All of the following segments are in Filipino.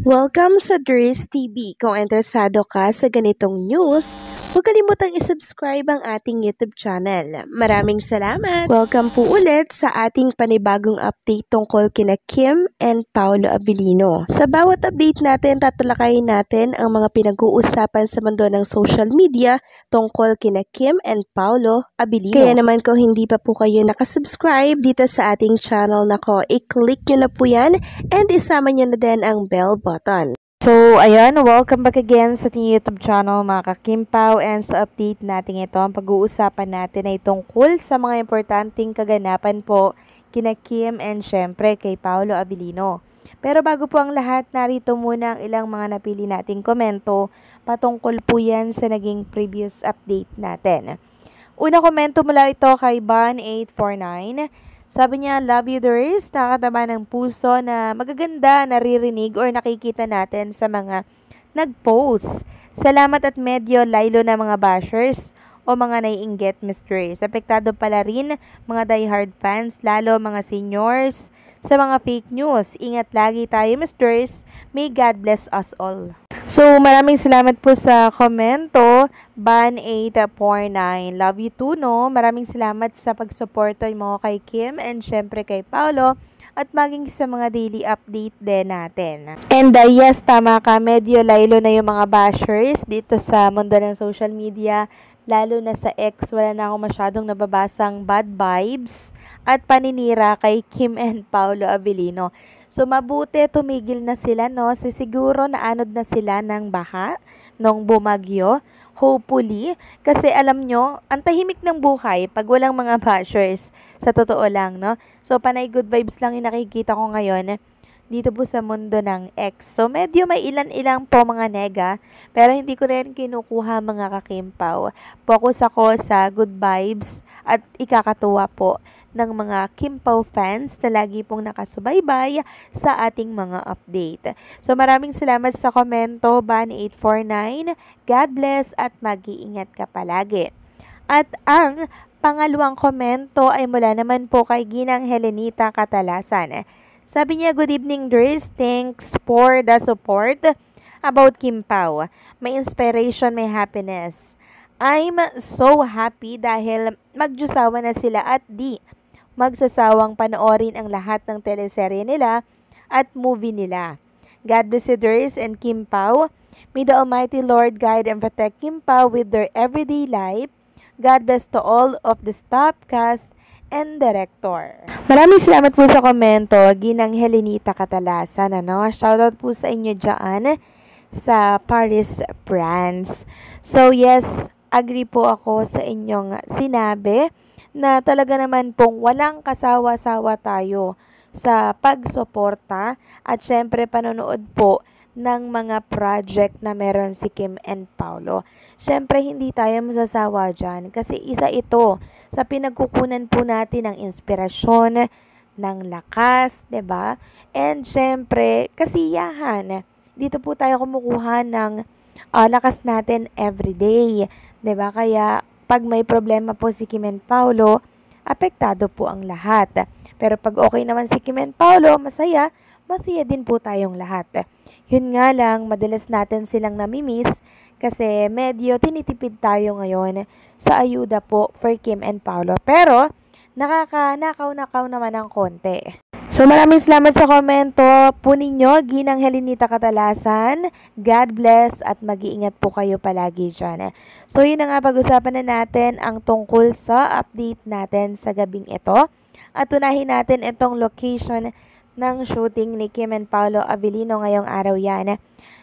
Welcome sa Dries TV. Kung interesado ka sa ganitong news, huwag kalimutang isubscribe ang ating YouTube channel. Maraming salamat! Welcome po ulit sa ating panibagong update tungkol kina Kim and Paolo Abilino. Sa bawat update natin, tatalakayin natin ang mga pinag-uusapan sa mundo ng social media tungkol kina Kim and Paolo Abilino. Kaya naman kung hindi pa po kayo nakasubscribe dito sa ating channel nako, i-click nyo na po yan and isama nyo na din ang bell button. So, ayan, welcome back again sa ating YouTube channel mga kakimpaw, and sa update natin ito, ang pag-uusapan natin ay tungkol sa mga importanteng kaganapan po kina Kim and syempre kay Paolo Abilino. Pero bago po ang lahat, narito muna ang ilang mga napili nating komento patungkol po yan sa naging previous update natin. Una komento mula ito kay Ban849. Sabi niya, love you Dries, nakakataba ng puso na magaganda naririnig or nakikita natin sa mga nag-post. Salamat at medyo laylo na mga bashers o mga naiinggit Miss Dries. Apektado pala rin mga diehard fans, lalo mga seniors sa mga fake news. Ingat lagi tayo Miss Dries. May God bless us all. So, maraming salamat po sa komento, Ban849. Love you too, no? Maraming salamat sa pag-suporta mo kay Kim and syempre kay Paolo at maging sa mga daily update din natin. And yes, tama ka, medyo laylo na yung mga bashers dito sa mundo ng social media, lalo na sa X. Wala na ako masyadong nababasang bad vibes at paninira kay Kim and Paolo Abilino. So, mabuti tumigil na sila, no? Siguro naanod na sila ng baha nung bumagyo. Hopefully. Kasi alam nyo, ang tahimik ng buhay pag walang mga bashers. Sa totoo lang, no? So, panay good vibes lang yung nakikita ko ngayon dito po sa mundo ng X. So, medyo may ilan-ilang po mga nega, pero hindi ko rin kinukuha mga kakimpaw. Focus ako sa good vibes at ikakatuwa po ng mga Kimpaw fans na lagi pong nakasubaybay sa ating mga update. So maraming salamat sa komento, Ban849. God bless at mag-iingat ka palagi. At ang pangalawang komento ay mula naman po kay Ginang Helenita Catalasan. Sabi niya, good evening Dries, thanks for the support about Kimpaw. May inspiration, may happiness. I'm so happy dahil magjusawa na sila at di magsasawang panoorin ang lahat ng teleserye nila at movie nila. God bless you Dries and Kimpaw. May the Almighty Lord guide and protect Kimpaw with their everyday life. God bless to all of the staff, cast, and director. Maraming salamat po sa komento, Ginang Helenita Catalasan. Shoutout po sa inyo dyan sa Paris, France. So yes, agree po ako sa inyong sinabi na talaga naman pong walang kasawa-sawa tayo sa pagsuporta at syempre panonood po ng mga project na meron si Kim and Paolo. Syempre hindi tayo masasawa dyan kasi isa ito sa pinagkukunan po natin ng inspirasyon, ng lakas, 'di ba? And syempre kasiyahan. Dito po tayo kumukuha ng lakas natin everyday, 'di ba? Kaya pag may problema po si Kim and Paolo, apektado po ang lahat. Pero pag okay naman si Kim and Paolo, masaya din po tayong lahat. Yun nga lang, madalas natin silang namimiss kasi medyo tinitipid tayo ngayon sa ayuda po for Kim and Paolo. Pero nakakanakaw-nakaw naman ng konti. So maraming salamat sa komento po ninyo, Ginang Helenita Catalasan. God bless at mag-iingat po kayo palagi dyan. So yun na nga, pag-usapan na natin ang tungkol sa update natin sa gabing ito. At tunahin natin itong location ng shooting ni Kim and Paolo Abilino ngayong araw yan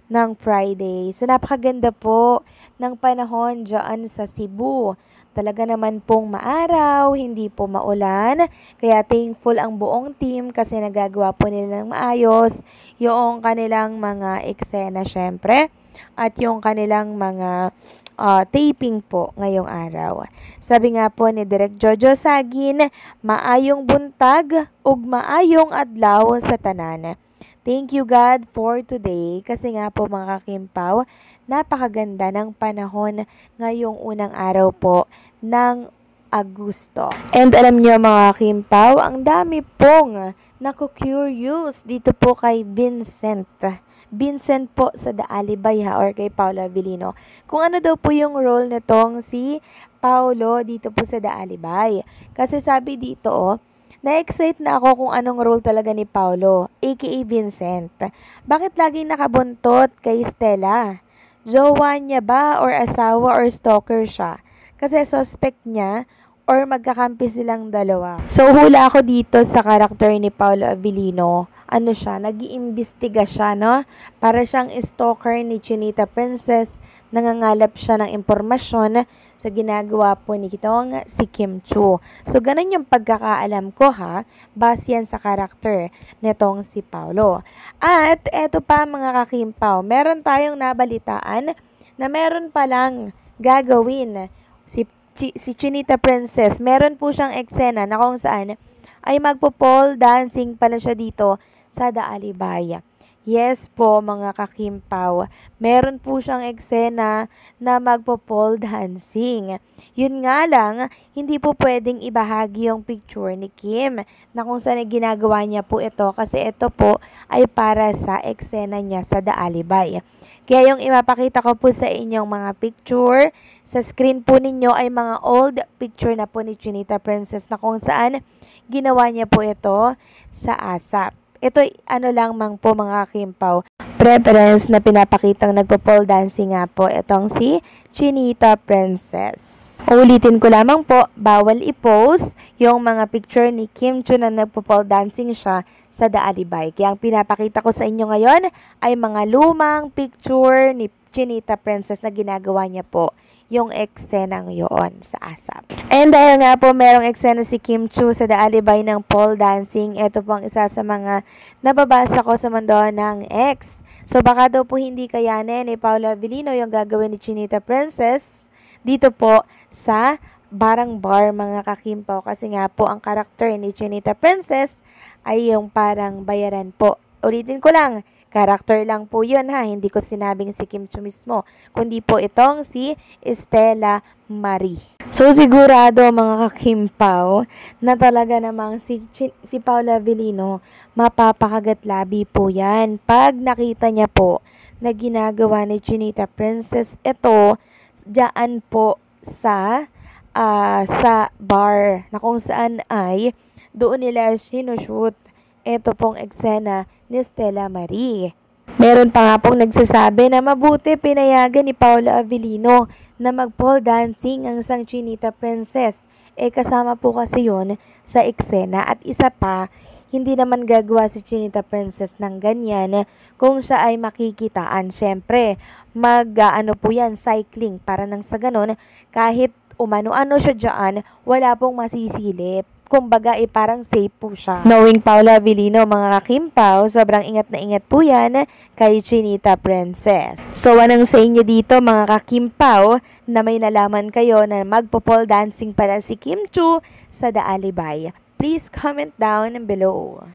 ng Friday. So napakaganda po ng panahon dyan sa Cebu. Talaga naman pong maaraw, hindi po maulan. Kaya thankful ang buong team kasi nagagawa po nila ng maayos yung kanilang mga eksena syempre at yung kanilang mga taping po ngayong araw. Sabi nga po ni Direk Jojo Sagin, maayong buntag ug maayong adlaw sa tanan. Thank you God for today kasi nga po mga kakimpaw, napakaganda ng panahon ngayong unang araw po ng Agosto. And alam nyo mga kimpaw, ang dami pong naku-curious dito po kay Vincent Vincent po sa The Alibay ha, or kay Paolo Avellino. Kung ano daw po yung role nitong si Paolo dito po sa The Alibay. Kasi sabi dito, na-excite na ako kung anong role talaga ni Paolo, aka Vincent. Bakit laging nakabuntot kay Stella? Jowa niya ba or asawa or stalker siya? Kasi suspect niya or magkakampi silang dalawa. So, hula ako dito sa karakter ni Paolo Avellino. Ano siya, nag-iimbestiga siya, no? Para siyang stalker ni Chinita Princess. Nangangalap siya ng impormasyon sa ginagawa po ni kitong si Kim Chu. So, ganun yung pagkakaalam ko ha, base yan sa karakter nitong si Paolo. At eto pa mga kakimpaw, meron tayong nabalitaan na meron palang gagawin si Chinita Princess. Meron po siyang eksena na kung saan ay magpo-pole dancing pala siya dito sa The Alibay. Yes po mga kakimpaw, meron po siyang eksena na magpo-pole dancing. Yun nga lang, hindi po pwedeng ibahagi yung picture ni Kim na kung saan ginagawa niya po ito kasi ito po ay para sa eksena niya sa The Alibay. Kaya yung ipapakita ko po sa inyong mga picture, sa screen po ninyo ay mga old picture na po ni Chinita Princess na kung saan ginawa niya po ito sa ASAP. Ito ano lang mang po mga kimpaw, preference na pinapakitang nagpo-pole dancing nga po itong si Chinita Princess. Ulitin ko lamang po, bawal i-post yung mga picture ni Kim Chu na nagpo-pole dancing siya sa The Alibay. Kaya ang pinapakita ko sa inyo ngayon ay mga lumang picture ni Chinita Princess na ginagawa niya po yung eksenang yoon sa ASAP. And dahil nga po merong eksena si Kim Chu sa The Alibay ng pole dancing, ito po ang isa sa mga nababasa ko sa mundo ng X. So baka daw po hindi kayanin ni Paolo Avellino yung gagawin ni Chinita Princess dito po sa Barang Bar mga kakimpaw, kasi nga po ang karakter ni Chinita Princess ay yung parang bayaran po. Ulitin ko lang, karakter lang po yun ha, hindi ko sinabing si Kim Chu mismo, kundi po itong si Stella Marie. So sigurado mga kakimpaw na talaga namang si Paolo Avellino mapapakagat labi po yan pag nakita niya po na ginagawa ni Chinita Princess ito dyan po sa bar na kung saan ay doon nila sinushoot ito pong eksena ni Stella Marie. Meron pa nga pong nagsasabi na mabuti pinayagan ni Paolo Avellino na mag-pole dancing ang isang Chinita Princess. Kasama po kasi yun sa eksena. At isa pa, hindi naman gagawa si Chinita Princess ng ganyan kung siya ay makikitaan. Siyempre, ano po yan, cycling. Para nang sa ganun, kahit umano-ano siya dyan, wala pong masisilip. Kumbaga, parang safe po siya. Knowing Paolo Avellino, mga kakimpaw, sobrang ingat na ingat po yan kay Chinita Princess. So, anong sa inyo dito, mga kakimpaw, na may nalaman kayo na magpo-pole dancing pala si Kim Chu sa The Alibay? Please comment down below.